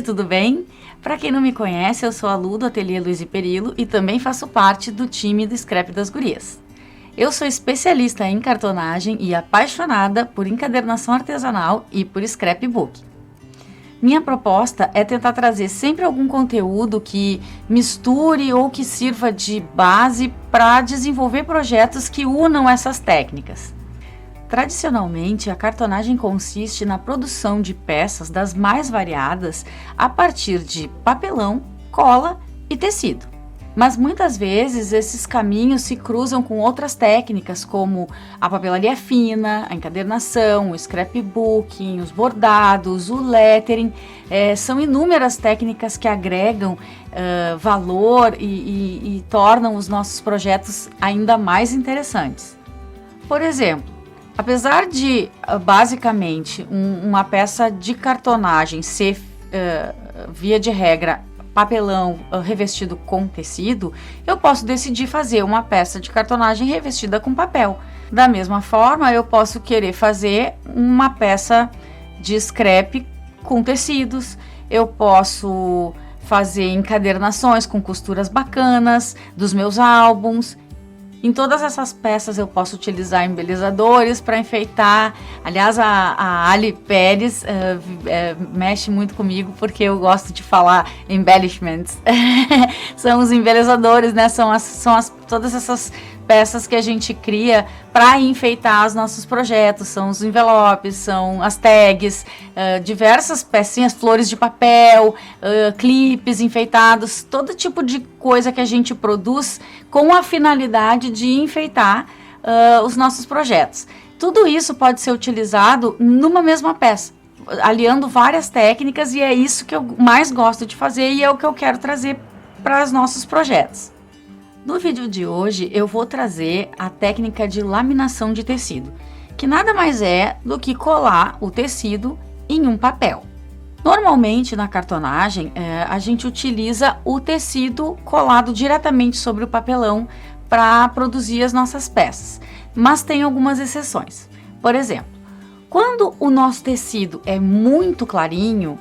tudo bem? Para quem não me conhece, eu sou a Lu do Ateliê Luiz e Perillo e também faço parte do time do Scrap das Gurias. Eu sou especialista em cartonagem e apaixonada por encadernação artesanal e por scrapbook. Minha proposta é tentar trazer sempre algum conteúdo que misture ou que sirva de base para desenvolver projetos que unam essas técnicas. Tradicionalmente, a cartonagem consiste na produção de peças das mais variadas a partir de papelão, cola e tecido. Mas muitas vezes esses caminhos se cruzam com outras técnicas como a papelaria fina, a encadernação, o scrapbooking, os bordados, o lettering. São inúmeras técnicas que agregam valor e tornam os nossos projetos ainda mais interessantes. Por exemplo, apesar de, basicamente, uma peça de cartonagem ser, via de regra, papelão revestido com tecido, eu posso decidir fazer uma peça de cartonagem revestida com papel. Da mesma forma, eu posso querer fazer uma peça de scrap com tecidos, eu posso fazer encadernações com costuras bacanas dos meus álbuns. Em todas essas peças eu posso utilizar embelezadores para enfeitar. Aliás, a Ali Pérez mexe muito comigo porque eu gosto de falar embellishments. São os embelezadores, né? São todas essas peças que a gente cria para enfeitar os nossos projetos. São os envelopes, são as tags, diversas pecinhas, flores de papel, clipes enfeitados, todo tipo de coisa que a gente produz com a finalidade de enfeitar os nossos projetos. Tudo isso pode ser utilizado numa mesma peça, aliando várias técnicas, e é isso que eu mais gosto de fazer e é o que eu quero trazer para os nossos projetos. No vídeo de hoje eu vou trazer a técnica de laminação de tecido, que nada mais é do que colar o tecido em um papel. Normalmente na cartonagem a gente utiliza o tecido colado diretamente sobre o papelão para produzir as nossas peças, mas tem algumas exceções. Por exemplo, quando o nosso tecido é muito clarinho,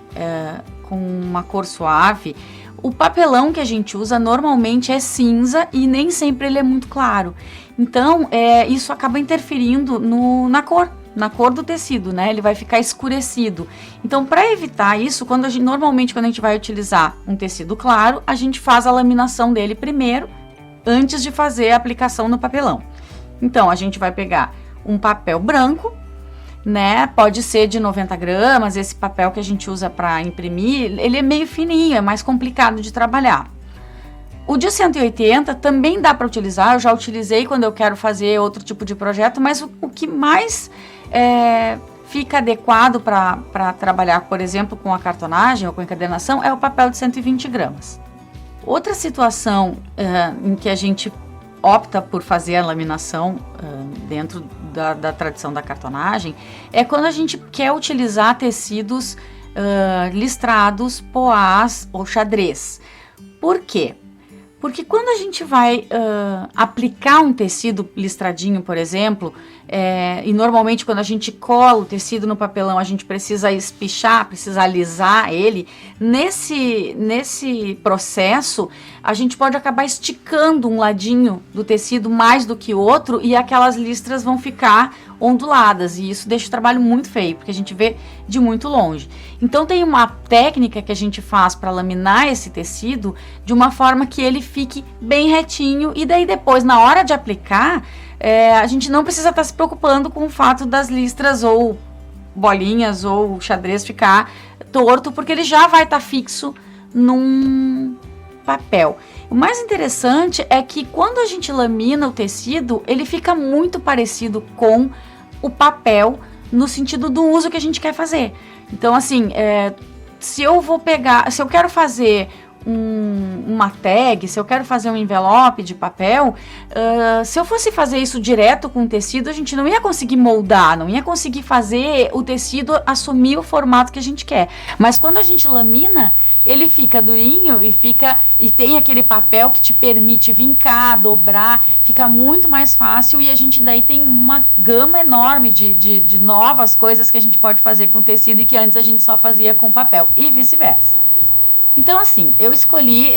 com uma cor suave, o papelão que a gente usa normalmente é cinza e nem sempre ele é muito claro. Então, isso acaba interferindo na cor do tecido, né? Ele vai ficar escurecido. Então, para evitar isso, normalmente quando a gente vai utilizar um tecido claro, a gente faz a laminação dele primeiro, antes de fazer a aplicação no papelão. Então, a gente vai pegar um papel branco, né? Pode ser de 90 gramas, esse papel que a gente usa para imprimir, ele é meio fininho, é mais complicado de trabalhar. O de 180 também dá para utilizar, eu já utilizei quando eu quero fazer outro tipo de projeto, mas o que mais fica adequado para trabalhar, por exemplo, com a cartonagem ou com a encadernação, é o papel de 120 gramas. Outra situação em que a gente opta por fazer a laminação dentro da tradição da cartonagem é quando a gente quer utilizar tecidos listrados, poás ou xadrez. Por quê? Porque quando a gente vai aplicar um tecido listradinho, por exemplo, e normalmente quando a gente cola o tecido no papelão, a gente precisa espichar, precisa alisar ele, nesse processo, a gente pode acabar esticando um ladinho do tecido mais do que outro e aquelas listras vão ficar onduladas, e isso deixa o trabalho muito feio, porque a gente vê de muito longe. Então tem uma técnica que a gente faz para laminar esse tecido de uma forma que ele fique bem retinho, e daí depois, na hora de aplicar, a gente não precisa estar se preocupando com o fato das listras ou bolinhas ou xadrez ficar torto, porque ele já vai estar fixo num papel. O mais interessante é que quando a gente lamina o tecido, ele fica muito parecido com o papel no sentido do uso que a gente quer fazer. Então, assim, se eu quero fazer uma tag, se eu quero fazer um envelope de papel, se eu fosse fazer isso direto com o tecido, a gente não ia conseguir moldar, não ia conseguir fazer o tecido assumir o formato que a gente quer. Mas quando a gente lamina, ele fica durinho e tem aquele papel que te permite vincar, dobrar, fica muito mais fácil, e a gente daí tem uma gama enorme de novas coisas que a gente pode fazer com tecido e que antes a gente só fazia com papel, e vice-versa. Então, assim, eu escolhi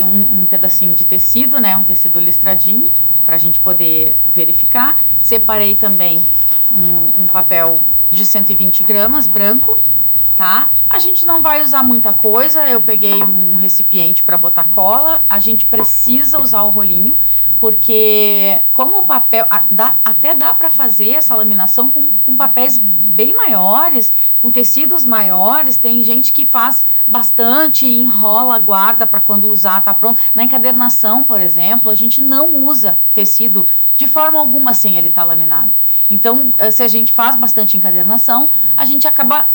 um pedacinho de tecido, né? Um tecido listradinho, pra gente poder verificar. Separei também um papel de 120 gramas, branco, tá? A gente não vai usar muita coisa, eu peguei um recipiente para botar cola. A gente precisa usar o rolinho, porque como o papel, até dá para fazer essa laminação com papéis bem maiores, com tecidos maiores. Tem gente que faz bastante, enrola, guarda para quando usar, tá pronto. Na encadernação, por exemplo, a gente não usa tecido de forma alguma sem ele estar laminado. Então, se a gente faz bastante encadernação, a gente acaba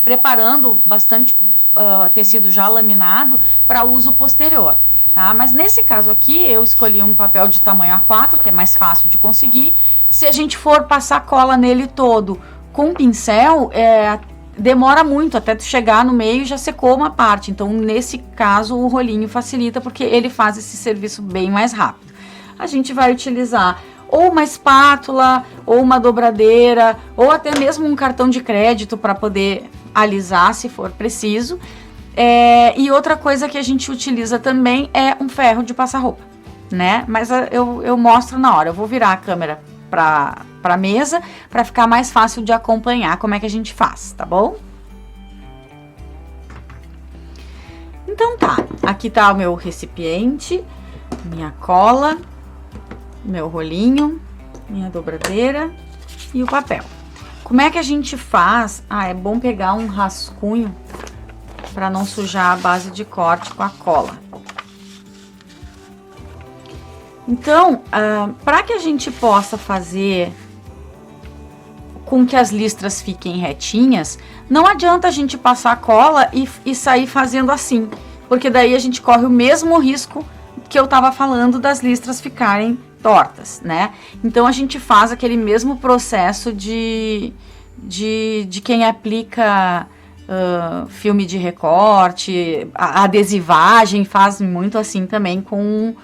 preparando bastante tecido já laminado para uso posterior. Tá? Mas nesse caso aqui, eu escolhi um papel de tamanho A4, que é mais fácil de conseguir. Se a gente for passar cola nele todo com pincel, demora muito até tu chegar no meio e já secou uma parte. Então, nesse caso, o rolinho facilita, porque ele faz esse serviço bem mais rápido. A gente vai utilizar ou uma espátula, ou uma dobradeira, ou até mesmo um cartão de crédito para poder alisar, se for preciso. E outra coisa que a gente utiliza também é um ferro de passar roupa, né? Mas eu mostro na hora. Eu vou virar a câmera para a mesa para ficar mais fácil de acompanhar como é que a gente faz, tá bom? Então tá, aqui tá o meu recipiente, minha cola, meu rolinho, minha dobradeira e o papel. Como é que a gente faz? É bom pegar um rascunho para não sujar a base de corte com a cola. Então, para que a gente possa fazer com que as listras fiquem retinhas, não adianta a gente passar a cola e sair fazendo assim, porque daí a gente corre o mesmo risco que eu estava falando das listras ficarem tortas, né? Então a gente faz aquele mesmo processo de quem aplica filme de recorte, a adesivagem faz muito assim também com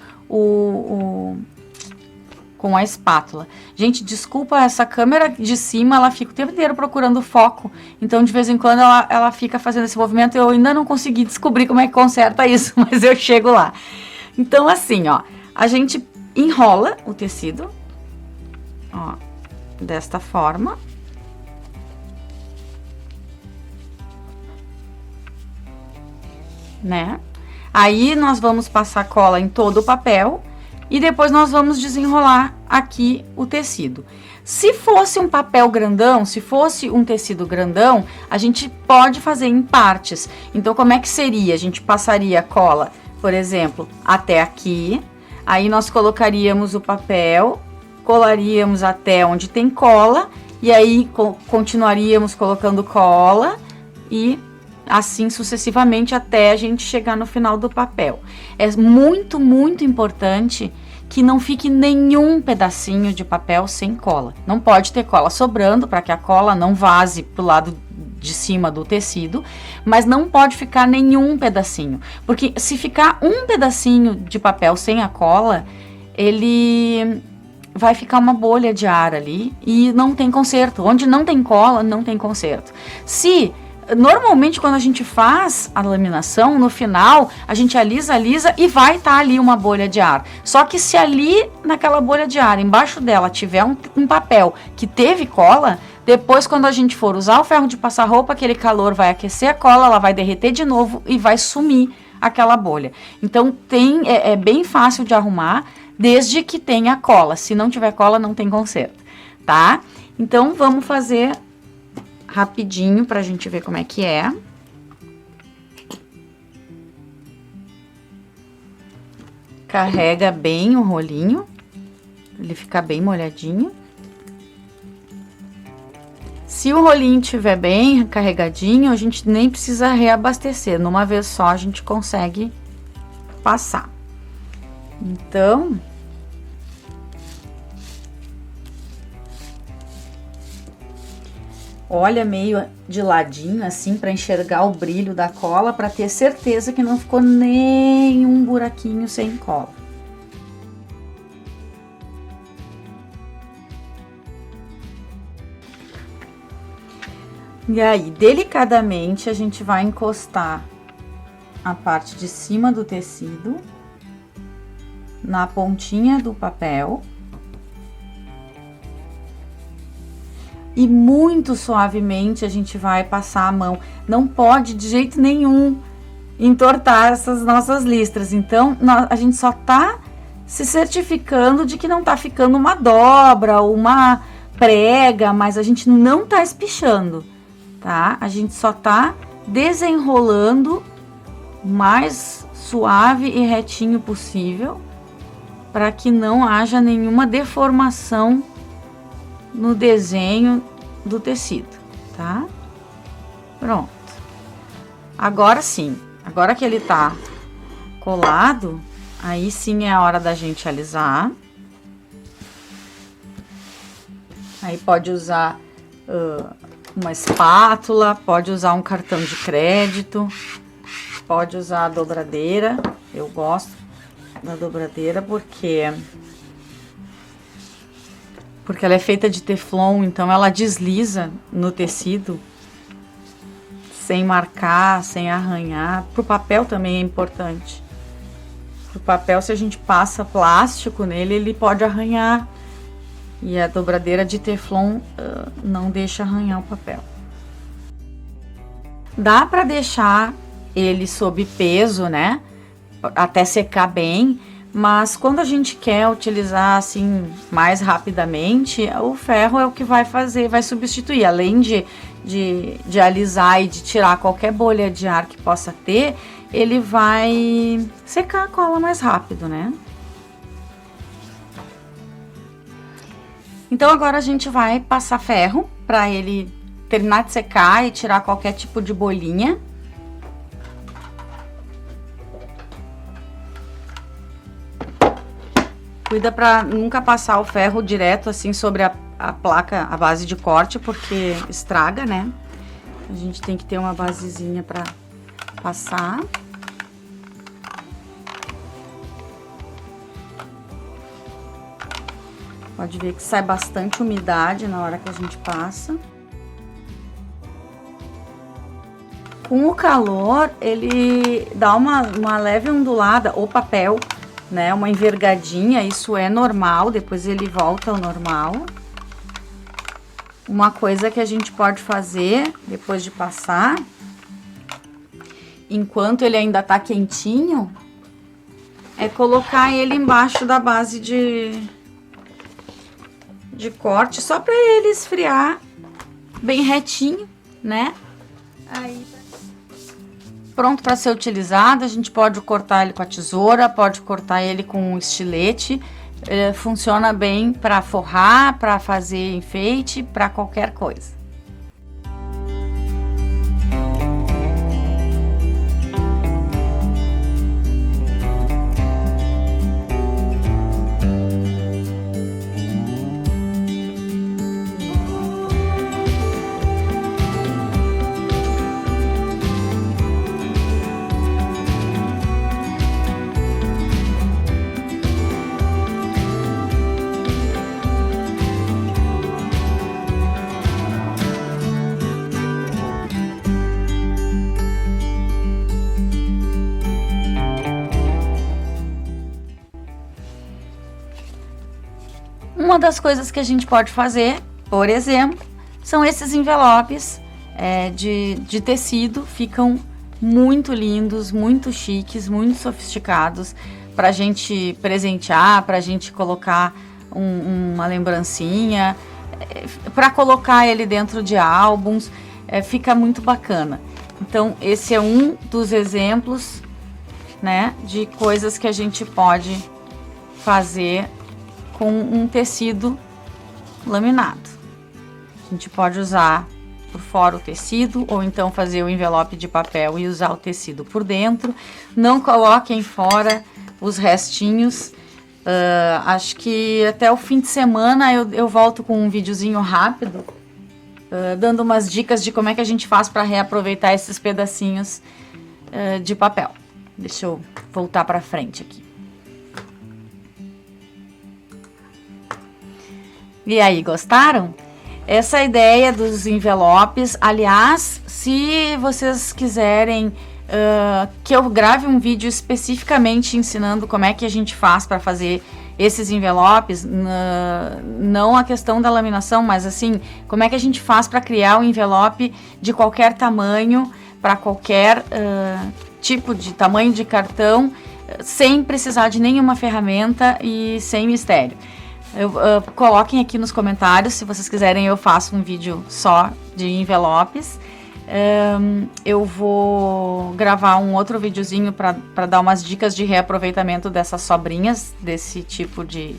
com a espátula. Gente, desculpa, essa câmera de cima, ela fica o tempo inteiro procurando foco, então de vez em quando ela fica fazendo esse movimento. Eu ainda não consegui descobrir como é que conserta isso, mas eu chego lá. Então assim, ó, a gente enrola o tecido, ó, desta forma. Né? Aí nós vamos passar cola em todo o papel e depois nós vamos desenrolar aqui o tecido. Se fosse um papel grandão, se fosse um tecido grandão, a gente pode fazer em partes. Então, como é que seria? A gente passaria cola, por exemplo, até aqui. Aí nós colocaríamos o papel, colaríamos até onde tem cola, e aí continuaríamos colocando cola e assim sucessivamente até a gente chegar no final do papel. É muito, muito importante que não fique nenhum pedacinho de papel sem cola. Não pode ter cola sobrando para que a cola não vaze para o lado de cima do tecido, mas não pode ficar nenhum pedacinho, porque se ficar um pedacinho de papel sem a cola, ele vai ficar uma bolha de ar ali e não tem conserto. Onde não tem cola, não tem conserto. Normalmente, quando a gente faz a laminação, no final, a gente alisa e vai estar ali uma bolha de ar. Só que se ali, naquela bolha de ar, embaixo dela, tiver um papel que teve cola, depois, quando a gente for usar o ferro de passar roupa, aquele calor vai aquecer a cola, ela vai derreter de novo e vai sumir aquela bolha. Então, é bem fácil de arrumar, desde que tenha cola. Se não tiver cola, não tem conserto, tá? Então, vamos fazer rapidinho pra gente ver como é que é. Carrega bem o rolinho, pra ele ficar bem molhadinho. Se o rolinho estiver bem carregadinho, a gente nem precisa reabastecer. Numa vez só a gente consegue passar. Então, olha meio de ladinho assim para enxergar o brilho da cola, para ter certeza que não ficou nenhum buraquinho sem cola. E aí, delicadamente, a gente vai encostar a parte de cima do tecido, na pontinha do papel. E muito suavemente a gente vai passar a mão. Não pode de jeito nenhum entortar essas nossas listras. Então, a gente só tá se certificando de que não tá ficando uma dobra ou uma prega, mas a gente não tá espichando, tá? A gente só tá desenrolando o mais suave e retinho possível, para que não haja nenhuma deformação no desenho do tecido, tá? Pronto. Agora sim, agora que ele tá colado, aí sim é a hora da gente alisar. Aí pode usar uma espátula, pode usar um cartão de crédito, pode usar a dobradeira. Eu gosto da dobradeira porque ela é feita de teflon, então ela desliza no tecido sem marcar, sem arranhar. Pro papel também é importante. Pro papel, se a gente passa plástico nele, ele pode arranhar. E a dobradeira de teflon não deixa arranhar o papel. Dá para deixar ele sob peso, né? Até secar bem. Mas quando a gente quer utilizar assim mais rapidamente, o ferro é o que vai fazer, vai substituir. Além de alisar e de tirar qualquer bolha de ar que possa ter, ele vai secar a cola mais rápido, né? Então agora a gente vai passar ferro para ele terminar de secar e tirar qualquer tipo de bolinha. Cuida para nunca passar o ferro direto assim sobre a placa, a base de corte, porque estraga, né? A gente tem que ter uma basezinha para passar. Pode ver que sai bastante umidade na hora que a gente passa. Com o calor, ele dá uma leve ondulada, o papel, né, uma envergadinha, isso é normal, depois ele volta ao normal. Uma coisa que a gente pode fazer depois de passar, enquanto ele ainda tá quentinho, é colocar ele embaixo da base de corte, só para ele esfriar bem retinho, né? Aí pronto para ser utilizado. A gente pode cortar ele com a tesoura, pode cortar ele com um estilete. Funciona bem para forrar, para fazer enfeite, para qualquer coisa. Uma das coisas que a gente pode fazer, por exemplo, são esses envelopes de tecido. Ficam muito lindos, muito chiques, muito sofisticados, para a gente presentear, para a gente colocar uma lembrancinha, para colocar ele dentro de álbuns, fica muito bacana. Então, esse é um dos exemplos, né, de coisas que a gente pode fazer com um tecido laminado. A gente pode usar por fora o tecido, ou então fazer o envelope de papel e usar o tecido por dentro. Não coloquem fora os restinhos. Acho que até o fim de semana eu volto com um videozinho rápido, dando umas dicas de como é que a gente faz para reaproveitar esses pedacinhos de papel. Deixa eu voltar para frente aqui. E aí, gostaram? Essa ideia dos envelopes, aliás, se vocês quiserem que eu grave um vídeo especificamente ensinando como é que a gente faz para fazer esses envelopes, não a questão da laminação, mas assim, como é que a gente faz para criar um envelope de qualquer tamanho, para qualquer tipo de tamanho de cartão, sem precisar de nenhuma ferramenta e sem mistério. Coloquem aqui nos comentários, se vocês quiserem eu faço um vídeo só de envelopes. Eu vou gravar um outro videozinho para dar umas dicas de reaproveitamento dessas sobrinhas, desse tipo de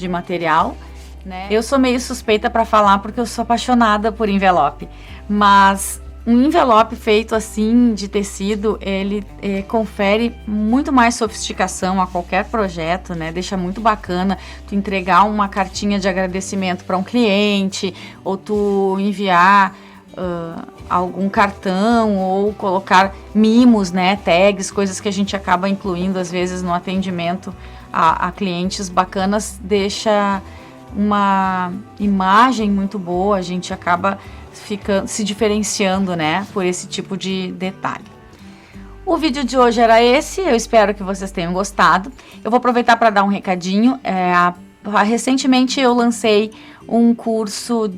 material, né? Eu sou meio suspeita para falar porque eu sou apaixonada por envelope, mas um envelope feito assim de tecido, ele confere muito mais sofisticação a qualquer projeto, né? Deixa muito bacana tu entregar uma cartinha de agradecimento para um cliente, ou tu enviar algum cartão, ou colocar mimos, né, tags, coisas que a gente acaba incluindo às vezes no atendimento a clientes bacanas, deixa uma imagem muito boa, a gente acaba se diferenciando, né, por esse tipo de detalhe. O vídeo de hoje era esse, eu espero que vocês tenham gostado. Eu vou aproveitar para dar um recadinho. Recentemente eu lancei um curso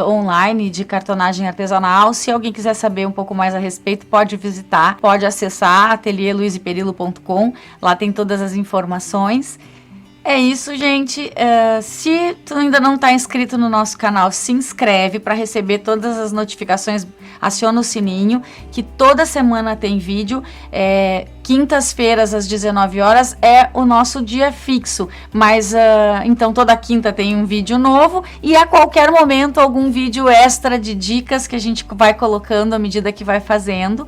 online de cartonagem artesanal. Se alguém quiser saber um pouco mais a respeito, pode visitar, pode acessar atelierluiseperillo.com, lá tem todas as informações. É isso, gente. Se tu ainda não está inscrito no nosso canal, se inscreve para receber todas as notificações, aciona o sininho, que toda semana tem vídeo. Quintas-feiras às 19 horas é o nosso dia fixo, mas então toda quinta tem um vídeo novo e a qualquer momento algum vídeo extra de dicas que a gente vai colocando à medida que vai fazendo.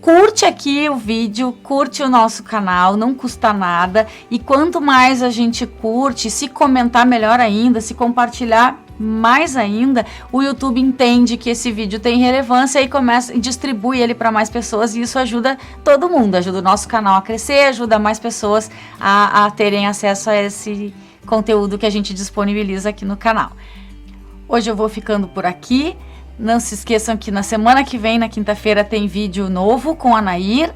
Curte aqui o vídeo, curte o nosso canal, não custa nada, e quanto mais a gente curte, se comentar melhor ainda, se compartilhar mais ainda, o YouTube entende que esse vídeo tem relevância e começa e distribui ele para mais pessoas, e isso ajuda todo mundo, ajuda o nosso canal a crescer, ajuda mais pessoas a terem acesso a esse conteúdo que a gente disponibiliza aqui no canal. Hoje eu vou ficando por aqui. Não se esqueçam que na semana que vem, na quinta-feira, tem vídeo novo com a Nair.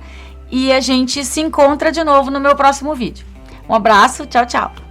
E a gente se encontra de novo no meu próximo vídeo. Um abraço, tchau, tchau!